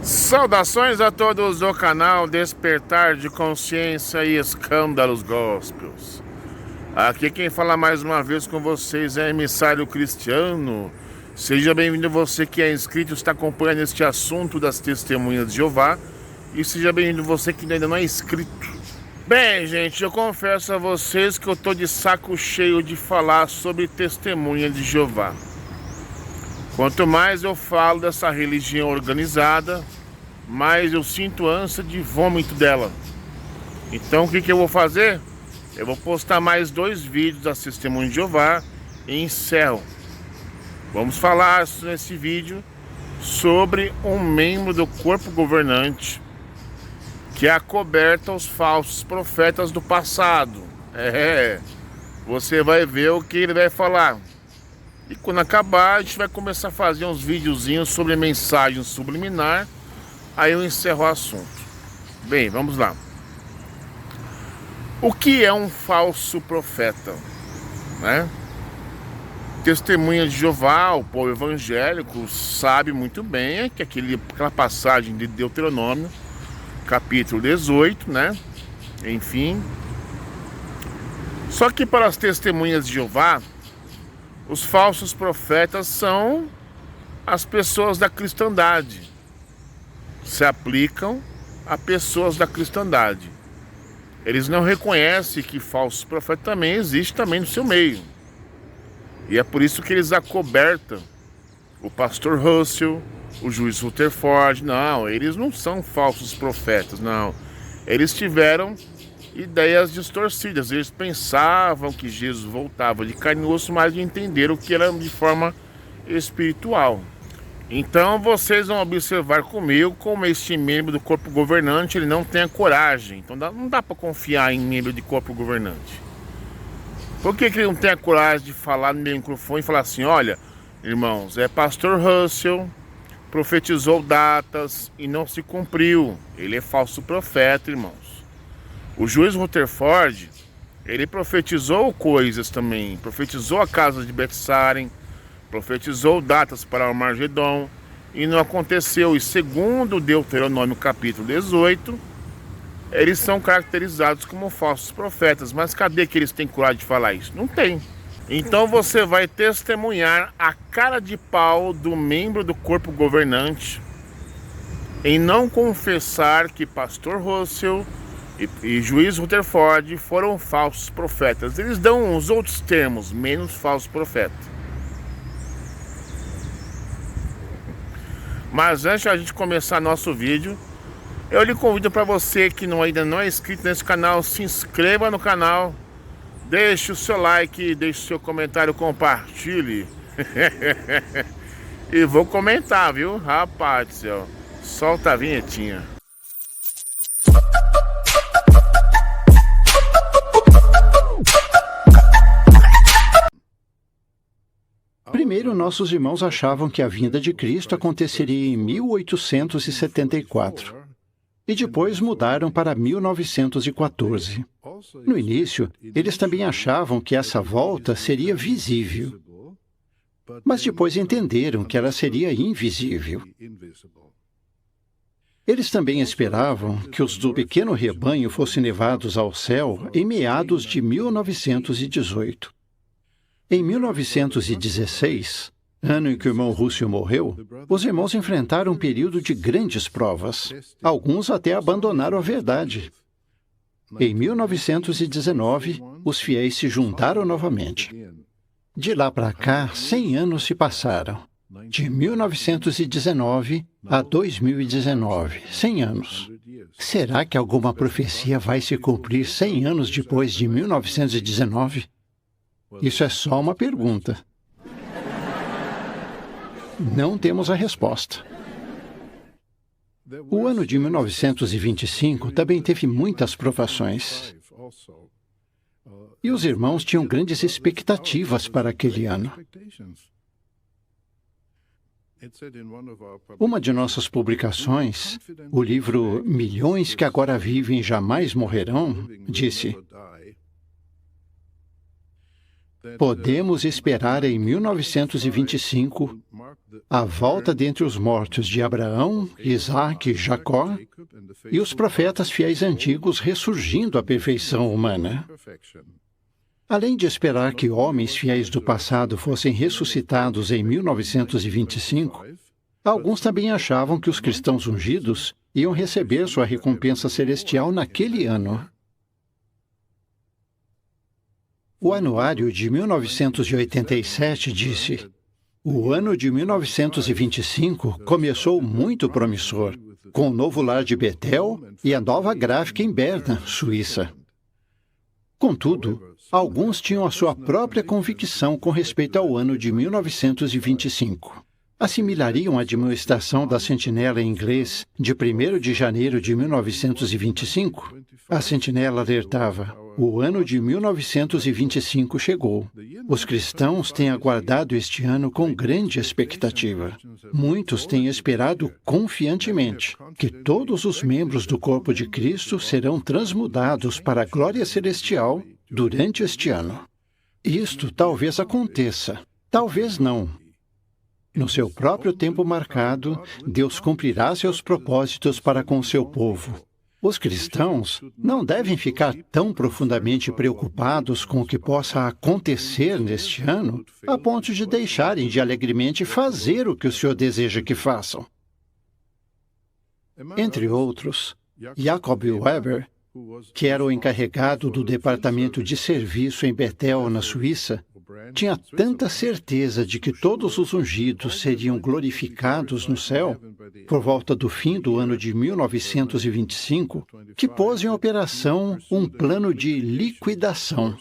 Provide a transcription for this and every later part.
Saudações a todos do canal Despertar de Consciência e Escândalos Gospels. Aqui quem fala mais uma vez com vocês é emissário Cristiano. Seja bem-vindo você que é inscrito e está acompanhando este assunto das testemunhas de Jeová. E seja bem-vindo você que ainda não é inscrito. Bem, gente, eu confesso a vocês que eu tô de saco cheio de falar sobre testemunha de Jeová. Quanto mais eu falo dessa religião organizada, mais eu sinto ânsia de vômito dela. Então o que eu vou fazer? Eu vou postar mais 2 vídeos da testemunha de Jeová e encerro. Vamos falar nesse vídeo sobre um membro do corpo governante que acoberta os falsos profetas do passado. Você vai ver o que ele vai falar. E quando acabar, a gente vai começar a fazer uns videozinhos sobre mensagem subliminar. Aí eu encerro o assunto. Bem, vamos lá. O que é um falso profeta? Testemunha de Jeová, o povo evangélico, sabe muito bem que aquela passagem de Deuteronômio, capítulo 18, Enfim. Só que para as testemunhas de Jeová, os falsos profetas são as pessoas da cristandade. Se aplicam a pessoas da cristandade. Eles não reconhecem que falsos profetas também existem também no seu meio. E é por isso que eles acobertam o pastor Russell, o juiz Rutherford. Não, eles não são falsos profetas, não. Eles tiveram ideias distorcidas. Eles pensavam que Jesus voltava de carne e osso, mas entenderam que era de forma espiritual. Então vocês vão observar comigo como este membro do corpo governante ele não tem a coragem. Então não dá para confiar em membro de corpo governante. Por que ele não tem a coragem de falar no microfone e falar assim: olha, irmãos, pastor Russell profetizou datas e não se cumpriu. Ele é falso profeta, irmãos. O juiz Rutherford, ele profetizou coisas também. Profetizou a casa de Betsaren, profetizou datas para o Armagedon e não aconteceu. E segundo Deuteronômio capítulo 18, eles são caracterizados como falsos profetas. Mas cadê que eles têm coragem de falar isso? Não tem. Então você vai testemunhar a cara de pau do membro do corpo governante em não confessar que pastor Russell e juiz Rutherford foram falsos profetas. Eles dão uns outros termos, menos falso profeta. Mas antes de a gente começar nosso vídeo, eu lhe convido para você que ainda não é inscrito nesse canal, se inscreva no canal, deixe o seu like, deixe o seu comentário, compartilhe. E vou comentar, viu? Rapaz do céu, solta a vinhetinha. Primeiro, nossos irmãos achavam que a vinda de Cristo aconteceria em 1874 e depois mudaram para 1914. No início, eles também achavam que essa volta seria visível, mas depois entenderam que ela seria invisível. Eles também esperavam que os do pequeno rebanho fossem levados ao céu em meados de 1918. Em 1916, ano em que o irmão Russell morreu, os irmãos enfrentaram um período de grandes provas. Alguns até abandonaram a verdade. Em 1919, os fiéis se juntaram novamente. De lá para cá, 100 anos se passaram. De 1919 a 2019, 100 anos. Será que alguma profecia vai se cumprir 100 anos depois de 1919? Isso é só uma pergunta. Não temos a resposta. O ano de 1925 também teve muitas provações. E os irmãos tinham grandes expectativas para aquele ano. Uma de nossas publicações, o livro Milhões que Agora Vivem Jamais Morrerão, disse: podemos esperar em 1925 a volta dentre os mortos de Abraão, Isaque e Jacó e os profetas fiéis antigos ressurgindo à perfeição humana. Além de esperar que homens fiéis do passado fossem ressuscitados em 1925, alguns também achavam que os cristãos ungidos iam receber sua recompensa celestial naquele ano. O anuário de 1987 disse: o ano de 1925 começou muito promissor, com o novo lar de Betel e a nova gráfica em Berna, Suíça. Contudo, alguns tinham a sua própria convicção com respeito ao ano de 1925. Assimilariam a admoestação da sentinela em inglês de 1º de janeiro de 1925? A sentinela alertava: o ano de 1925 chegou. Os cristãos têm aguardado este ano com grande expectativa. Muitos têm esperado confiantemente que todos os membros do corpo de Cristo serão transmudados para a glória celestial durante este ano. Isto talvez aconteça, talvez não. No seu próprio tempo marcado, Deus cumprirá seus propósitos para com seu povo. Os cristãos não devem ficar tão profundamente preocupados com o que possa acontecer neste ano, a ponto de deixarem de alegremente fazer o que o Senhor deseja que façam. Entre outros, Jacob Weber, que era o encarregado do departamento de serviço em Betel, na Suíça, tinha tanta certeza de que todos os ungidos seriam glorificados no céu por volta do fim do ano de 1925, que pôs em operação um plano de liquidação.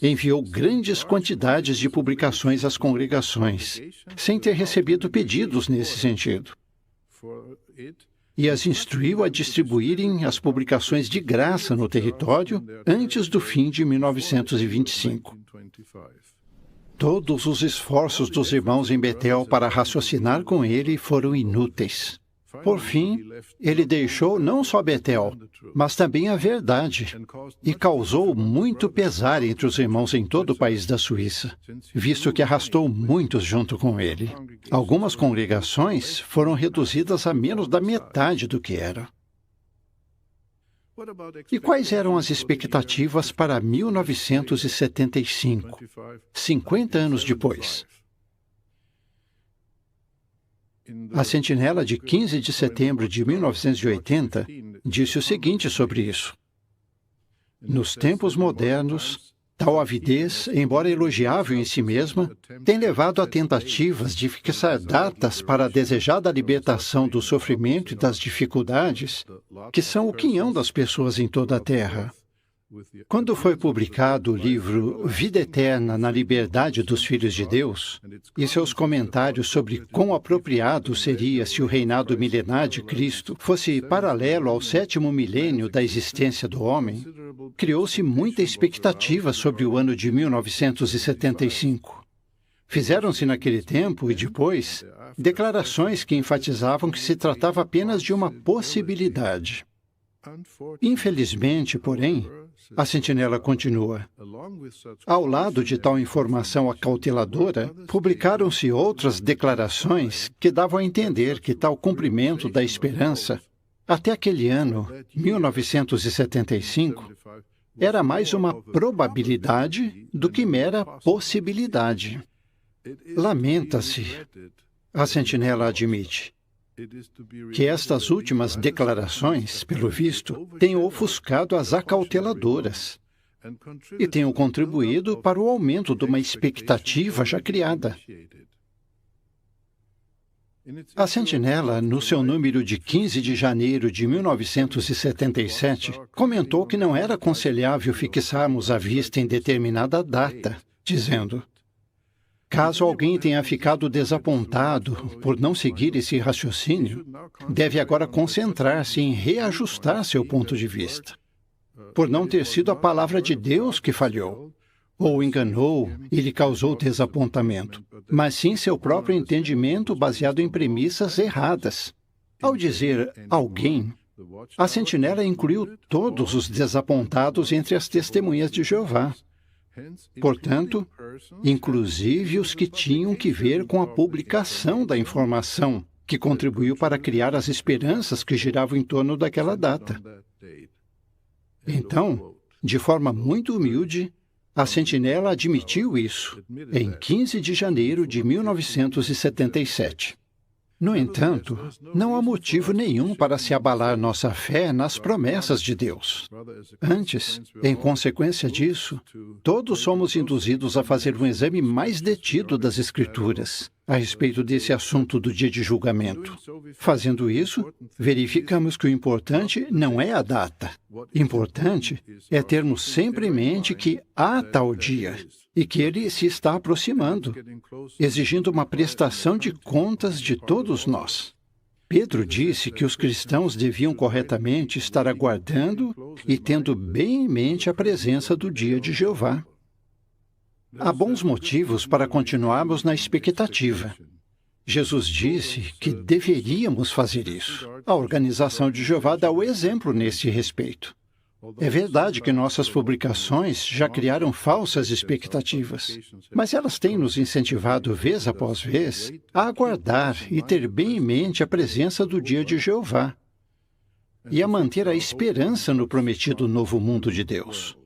Enviou grandes quantidades de publicações às congregações, sem ter recebido pedidos nesse sentido, e as instruiu a distribuírem as publicações de graça no território antes do fim de 1925. Todos os esforços dos irmãos em Betel para raciocinar com ele foram inúteis. Por fim, ele deixou não só Betel, mas também a verdade, e causou muito pesar entre os irmãos em todo o país da Suíça, visto que arrastou muitos junto com ele. Algumas congregações foram reduzidas a menos da metade do que eram. E quais eram as expectativas para 1975, 50 anos depois? A sentinela de 15 de setembro de 1980 disse o seguinte sobre isso: nos tempos modernos, tal avidez, embora elogiável em si mesma, tem levado a tentativas de fixar datas para a desejada libertação do sofrimento e das dificuldades, que são o quinhão das pessoas em toda a Terra. Quando foi publicado o livro Vida Eterna na Liberdade dos Filhos de Deus, e seus comentários sobre quão apropriado seria se o reinado milenar de Cristo fosse paralelo ao 7º milênio da existência do homem, criou-se muita expectativa sobre o ano de 1975. Fizeram-se naquele tempo e depois declarações que enfatizavam que se tratava apenas de uma possibilidade. Infelizmente, porém, a sentinela continua: ao lado de tal informação acauteladora, publicaram-se outras declarações que davam a entender que tal cumprimento da esperança, até aquele ano, 1975, era mais uma probabilidade do que mera possibilidade. Lamenta-se, a sentinela admite, que estas últimas declarações, pelo visto, tenham ofuscado as acauteladoras e tenham contribuído para o aumento de uma expectativa já criada. A sentinela, no seu número de 15 de janeiro de 1977, comentou que não era aconselhável fixarmos a vista em determinada data, dizendo: caso alguém tenha ficado desapontado por não seguir esse raciocínio, deve agora concentrar-se em reajustar seu ponto de vista. Por não ter sido a palavra de Deus que falhou, ou enganou e lhe causou desapontamento, mas sim seu próprio entendimento baseado em premissas erradas. Ao dizer alguém, a sentinela incluiu todos os desapontados entre as testemunhas de Jeová. Portanto, inclusive os que tinham que ver com a publicação da informação, que contribuiu para criar as esperanças que giravam em torno daquela data. Então, de forma muito humilde, a Sentinela admitiu isso em 15 de janeiro de 1977. No entanto, não há motivo nenhum para se abalar nossa fé nas promessas de Deus. Antes, em consequência disso, todos somos induzidos a fazer um exame mais detido das Escrituras a respeito desse assunto do dia de julgamento. Fazendo isso, verificamos que o importante não é a data. Importante é termos sempre em mente que há tal dia e que ele se está aproximando, exigindo uma prestação de contas de todos nós. Pedro disse que os cristãos deviam corretamente estar aguardando e tendo bem em mente a presença do dia de Jeová. Há bons motivos para continuarmos na expectativa. Jesus disse que deveríamos fazer isso. A Organização de Jeová dá o exemplo nesse respeito. É verdade que nossas publicações já criaram falsas expectativas, mas elas têm nos incentivado vez após vez a aguardar e ter bem em mente a presença do dia de Jeová e a manter a esperança no prometido novo mundo de Deus.